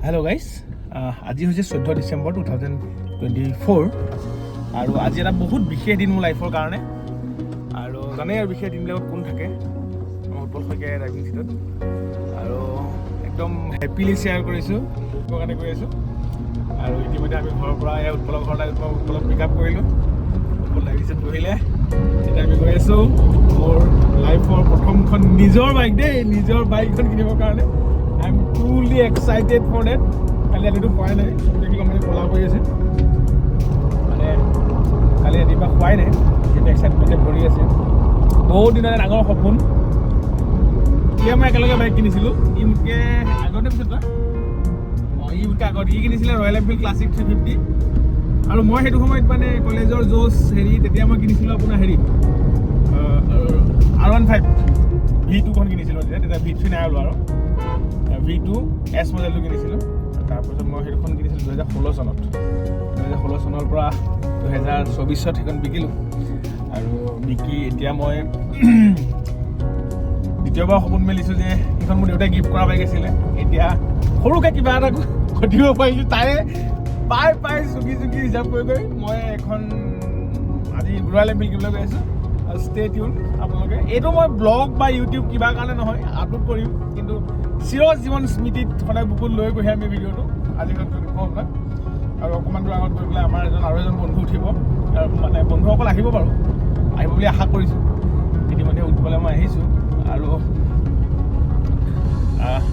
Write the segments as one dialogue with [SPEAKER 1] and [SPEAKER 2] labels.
[SPEAKER 1] Hello' guys, আজি হৈছে 14 ডিচেম্বৰ 2024 আৰু আজি এটা বহুত বিশেষ দিন মোৰ লাইফৰ কাৰণে। আৰু জানেই আৰু বিশেষ দিনবিলাকত কোন থাকে, উৎপল শইকীয়াই ড্ৰাইভিং চিটত। আৰু একদম হেপিলি শ্বেয়াৰ কৰিছোঁ, কাৰণে কৰি আছোঁ। আৰু ইতিমধ্যে আমি ঘৰৰ পৰা উৎপলৰ ঘৰলৈ উৎপলক পিক আপ কৰিলোঁ। উৎপল ড্ৰাইভিং চিট বহিলে, এতিয়া আমি গৈ আছোঁ মোৰ লাইফৰ প্ৰথমখন নিজৰ বাইক দেই, নিজৰ বাইকখন কিনিবৰ কাৰণে। I am truly excited for that. কালি ৰাতিটো খোৱাই নাই, দেখি মানে কলা কৰি আছে, মানে কালি ৰাতিপুৱা খোৱাই নাই, কিন্তু এক্সাইটমেণ্টে ভৰি আছে। বহুত দিনৰে ডাঙৰ সপোন। এতিয়া মই একেলগে বাইক কিনিছিলোঁ, ই মোতকৈ আগতে পিছত ই মোতকৈ আগত ই কিনিছিলে ৰয়েল এনফিল্ড ক্লাছিক 350। আৰু মই সেইটো সময়ত মানে কলেজৰ জ'চ তেতিয়া মই কিনিছিলোঁ আপোনাৰ R15 V2খন কিনিছিলোঁ। তেতিয়া V3 নাই ওলোৱা আৰু V2 S মডেলটো কিনিছিলোঁ। তাৰপিছত মই সেইখন কিনিছিলোঁ 2016 চনত। 2016 চনৰ পৰা 2024 সেইখন বিকিলোঁ। আৰু বিকি এতিয়া মই দ্বিতীয়বাৰ সপোন মেলিছোঁ যে সেইখন মোৰ দেউতাই গিফ্ট কৰা বাইক আছিলে। এতিয়া সৰুকৈ কিবা এটা ঘটিব পাৰিছোঁ, তাৰে পাই চুকি হিচাপ কৰি মই এখন আজি ৰয়েল এনফিল্ড কিনিবলৈ গৈ আছোঁ। ষ্টে টিউন আপোনালোকে। এইটো মই ব্লগ বা ইউটিউব কিবা কাৰণে নহয়, আপলোড কৰিম, কিন্তু চিৰ জীৱন স্মৃতিত সদায় বুকুত লৈ গৈছে আমি ভিডিঅ'টো। আজি দেখুৱাম আপোনাক। আৰু অকণমান দূৰ আগত গৈ পেলাই আমাৰ আৰু এজন বন্ধু উঠিব, মানে বন্ধুসকল আহিব বাৰু, আহিব বুলি আশা কৰিছোঁ। ইতিমধ্যে উৎপলে মই আহিছোঁ।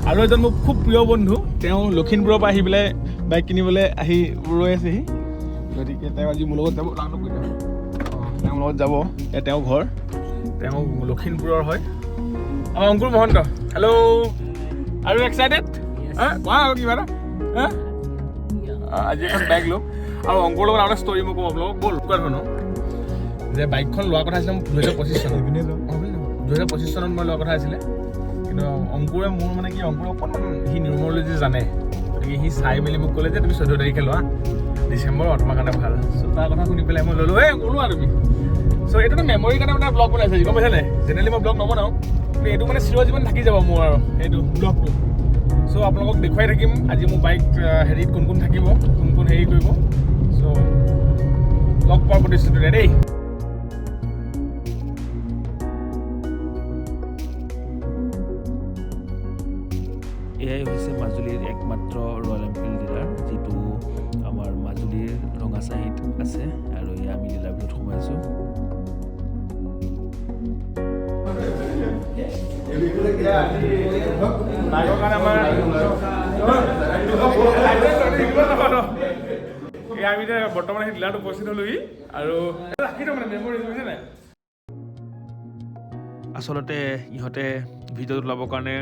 [SPEAKER 1] আৰু এজন মোৰ খুব প্ৰিয় বন্ধু, তেওঁ লখিমপুৰৰ পৰা আহি পেলাই বাইক কিনিবলৈ আহি ৰৈ আছেহি। গতিকে তেওঁ আজি মোৰ লগত যাব, তেওঁৰ লগত যাব। তেওঁৰ ঘৰ, তেওঁ লখিমপুৰৰ হয়। আমাৰ অংকুৰ মহন্ত। হেল্ল', আৰু এক্সাইটেড? কোৱা আৰু কিবা এটা। আজি এখন বাইক ল'ম। আৰু অংকুৰৰ লগত আৰু এটা ষ্টৰি মই ক'ম আপোনালোকক, ব'ল। কোৱা ধৰণৰ যে বাইকখন লোৱাৰ কথা আছিলে 2025 চনত। 2025 চনত মই লোৱাৰ কথা আছিলে, কিন্তু অংকুৰে মোৰ মানে কি, অংকুৰে অকণমান সি নিউমৰলজি জানে, গতিকে সি চাই মেলি মোক ক'লে যে তুমি 14 তাৰিখে লোৱা ডিচেম্বৰত, তোমাৰ কাৰণে ভাল। চ' তাৰ কথা শুনি পেলাই মই ল'লোঁ। ওলোৱা তুমি। চ' এইটোতো মেমৰিৰ কাৰণে মানে ব্লগ বনাইছে, গম পাইছা নাই? জেনেৰেলি মই ব্লগ নবনাওঁ, কিন্তু এইটো মানে চিৰজীৱন থাকি যাব মোৰ আৰু এইটো ব্লগটো। চ' আপোনালোকক দেখুৱাই থাকিম আজি মোৰ বাইক হেৰিত কোন কোন থাকিব, কোন হেৰি কৰিব। চ' লগ পোৱাৰ প্ৰতিশ্ৰুতি দেই।
[SPEAKER 2] এয়াই হৈছে মাজুলীৰ একমাত্ৰ ৰয়েল এনফিল্ড ডিলাৰ, যিটো আমাৰ মাজুলীৰ ৰঙাচাহিত আছে। আৰু এয়া আমি ডিলাৰ ভিতৰত সোমাইছোঁ।
[SPEAKER 1] আমি বৰ্তমান সেই ডিলাৰটো উপস্থিত হ'লোহি। আৰু
[SPEAKER 2] আচলতে ইহঁতে ভিডিঅ'টো ল'বৰ কাৰণে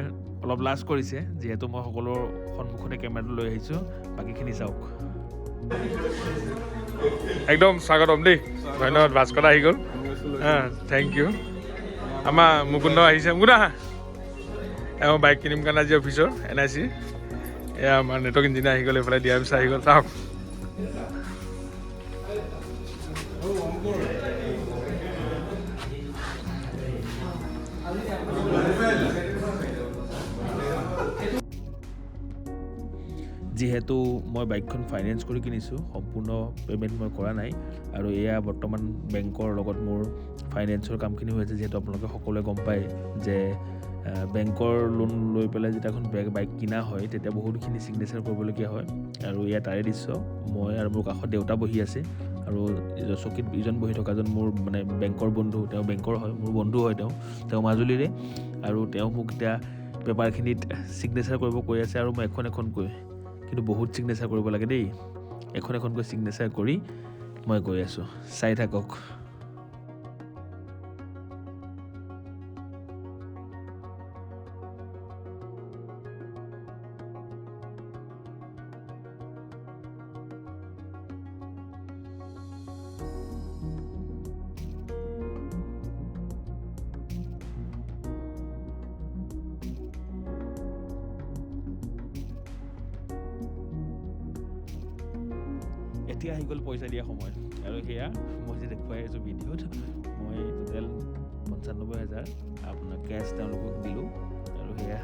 [SPEAKER 2] অলপ লাজ কৰিছে, যিহেতু মই সকলোৰ সন্মুখতে কেমেৰাটো লৈ আহিছোঁ। বাকীখিনি চাওক।
[SPEAKER 1] একদম স্বাগতম দেই, ধন্যবাদ। ভাস্কৰ আহি গ'ল, থেংক ইউ। আমাৰ মুকুন্দ আহিছে। মুকুন্দ আহা। এওঁ বাইক কিনিম কাৰণে আজি অফিচৰ NIC। এয়া আমাৰ নেটৱৰ্ক ইঞ্জিনিয়াৰ আহি গ'ল, এইফালে DRM ছাৰ আহি গ'ল। চাওক
[SPEAKER 2] যিহেতু মই বাইকখন ফাইনেন্স কৰি কিনিছোঁ, সম্পূৰ্ণ পে'মেণ্ট মই কৰা নাই। আৰু এয়া বৰ্তমান বেংকৰ লগত মোৰ ফাইনেন্সৰ কামখিনি হৈ আছে। যিহেতু আপোনালোকে সকলোৱে গম পায় যে বেংকৰ লোন লৈ পেলাই যেতিয়া এখন বাইক কিনা হয়, তেতিয়া বহুতখিনি ছিগনেচাৰ কৰিবলগীয়া হয়। আৰু এয়া তাৰে দৃশ্য। মই আৰু মোৰ কাষত দেউতা বহি আছে, আৰু চকীত ইজন বহি থকাজন মোৰ মানে বেংকৰ বন্ধু। তেওঁ বেংকৰ হয়, মোৰ বন্ধু হয়। তেওঁ মাজুলীৰে। আৰু তেওঁ মোক এতিয়া পেপাৰখিনিত ছিগনেচাৰ কৰিব কৈ আছে, আৰু মই এখনকৈ, কিন্তু বহুত ছিগনেচাৰ কৰিব লাগে দেই। এখনকৈ ছিগনেচাৰ কৰি মই গৈ আছোঁ। চাই থাকক। এতিয়া আহি গ'ল পইচা দিয়া সময়। আৰু সেয়া মই যে দেখুৱাই আছোঁ ভিডিঅ'ত, মই টোটেল 95,000 আপোনাৰ কেছ তেওঁলোকক দিলোঁ। আৰু সেয়া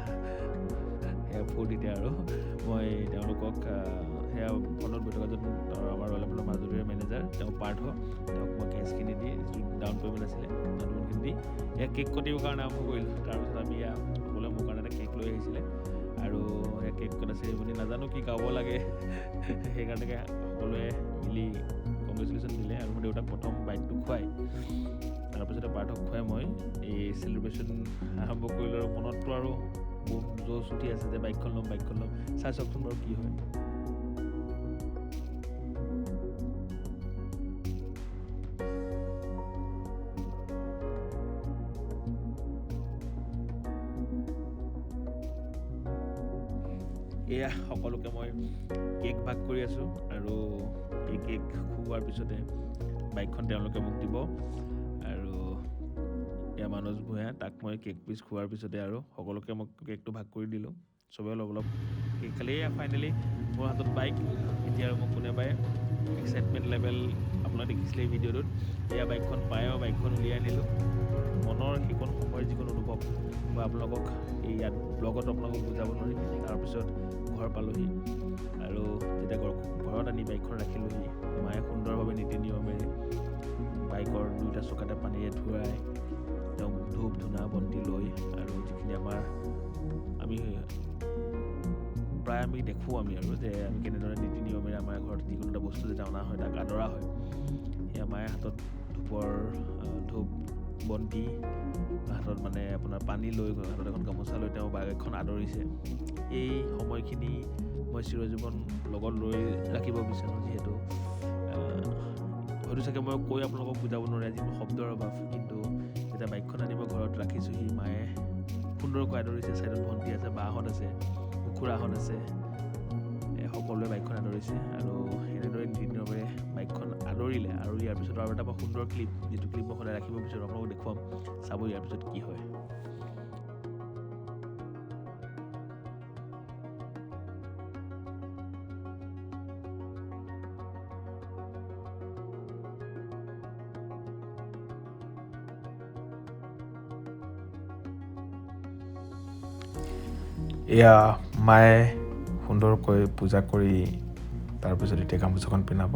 [SPEAKER 2] ফূৰ্তিতে আৰু মই তেওঁলোকক সেয়া ফোনত বহি থকা আমাৰ ৰয়েল মাজুলীৰ মেনেজাৰ তেওঁ পাৰ্থ তেওঁক মই কেছখিনি দি যিটো ডাউন পে'মেণ্ট আছিলে ডাউন দি এয়া কেক কাটিবৰ কাৰণে আৰম্ভ কৰিলোঁ। তাৰপিছত আমি সকলোৱে মোৰ কাৰণে এটা কেক লৈ আহিছিলে আৰু সেই কেক কটা চেৰিমনি নাজানো কি গাব লাগে সেইকাৰণে সকলোৱে মিলি কংগ্ৰেচুলেশ্যন দিলে আৰু মোৰ দেউতাক প্ৰথম বাইকটো খুৱাই তাৰপিছতে পাৰ্থক খুৱাই মই এই চেলিব্ৰেশ্যন আৰম্ভ কৰিলোঁ আৰু মনততো আৰু জোচ উঠি আছে যে বাইকখন ল'ম চাই চাওকচোন বাৰু কি হয়। এয়া সকলোকে মই কেক ভাগ কৰি আছোঁ আৰু এই কেক খুওৱাৰ পিছতে বাইকখন তেওঁলোকে মোক দিব আৰু এয়া মানস ভূঞা তাক মই কেক পিচ খোৱাৰ পিছতে আৰু সকলোকে মই কেকটো ভাগ কৰি দিলোঁ। চবেই অলপ কেক খালি ফাইনেলি মোৰ হাতত বাইক। এতিয়া আৰু মোক কোনোবাই এক্সাইটমেণ্ট লেভেল আপোনালোকে দেখিছিলে এই ভিডিঅ'টোত এয়া বাইকখন পাই আৰু বাইকখন উলিয়াই আনিলোঁ। মনৰ সেইকণ সময়ৰ যিকণ অনুভৱ মই আপোনালোকক এই ইয়াত ব্লগত আপোনালোকক বুজাব নোৱাৰিম। তাৰপিছত ঘৰ পালোহি আৰু যেতিয়া ঘৰত আনি বাইকখন ৰাখিলোহি মায়ে সুন্দৰভাৱে নীতি নিয়মেৰে বাইকৰ দুয়োটা চকাতে পানীৰে ধুৱাই তেওঁ ধূপ ধূনা বন্তি লৈ আৰু যিখিনি আমি দেখোঁ আমি যে আমি কেনেদৰে নীতি নিয়মেৰে আমাৰ ঘৰত যিকোনো এটা বস্তু যেতিয়া অনা হয় তাক আদৰা হয়। সেয়া মায়ে হাতত ধূপ বন্তি হাতত আপোনাৰ পানী লৈ হাতত এখন গামোচা লৈ তেওঁ বাইকখন আদৰিছে। এই সময়খিনি মই চিৰজীৱন লগত লৈ ৰাখিব বিচাৰোঁ। যিহেতু হয়তো চাগে মই কৈ আপোনালোকক বুজাব নোৱাৰে আজি শব্দৰ অভাৱ, কিন্তু যেতিয়া বাইকখন আনি মই ঘৰত ৰাখিছোঁহি মায়ে সুন্দৰকৈ আদৰিছে। চাইডত ভণ্টি আছে, বাহঁত আছে, খুৰাহঁত আছে, সকলোৱে বাইকখন আদৰিছে আৰু এনেদৰে নীতি নিয়মেৰে বাইকখন আদৰিলে। আৰু ইয়াৰ পিছত আৰু এটা মই সুন্দৰ ক্লিপ যিটো ক্লিপ মই সদায় ৰাখিব বিচাৰোঁ আপোনালোকক দেখুৱাম, চাব ইয়াৰ পিছত কি হয়।
[SPEAKER 1] এয়া মায়ে সুন্দৰকৈ পূজা কৰি তাৰপিছত এতিয়া গামোচাখন পিন্ধাব।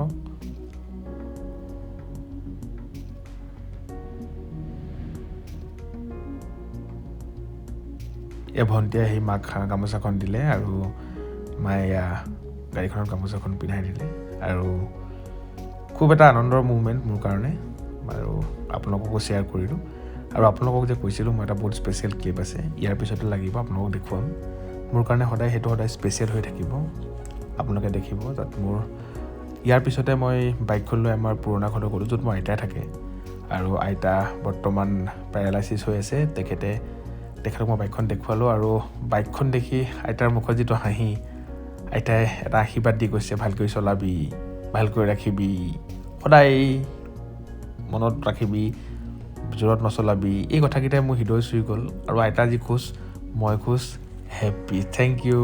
[SPEAKER 1] এয়া ভণ্টিয়ে আহি মাক গামোচাখন দিলে আৰু মায়ে এয়া গাড়ীখনত গামোচাখন পিন্ধাই দিলে আৰু খুব এটা আনন্দৰ মুভমেণ্ট মোৰ কাৰণে আৰু আপোনালোককো শ্বেয়াৰ কৰিলোঁ। আৰু আপোনালোকক যে কৈছিলোঁ মই এটা বহুত স্পেচিয়েল ক্লিপ আছে, ইয়াৰ পিছতে লাগিব আপোনালোকক দেখুৱাম। মোৰ কাৰণে সেইটো সদায় স্পেচিয়েল হৈ থাকিব, আপোনালোকে দেখিব। তাত ইয়াৰ পিছতে মই বাইকখন লৈ আমাৰ পুৰণা ঘৰলৈ গ'লোঁ য'ত মোৰ আইতাই থাকে আৰু আইতা বৰ্তমান পেৰালাইচিছ হৈ আছে। তেখেতক মই বাইকখন দেখুৱালোঁ আৰু বাইকখন দেখি আইতাৰ মুখত যিটো হাঁহি, আইতাই এটা আশীৰ্বাদ দি কৈছে ভালকৈ চলাবি, ভালকৈ ৰাখিবি, সদায় মনত ৰাখিবি, জোৰত নচলাবি। এই কথাকেইটাই মোৰ হৃদয় চুই গ'ল আৰু আইতা যি খুচ মই খুচ। Happy, thank U.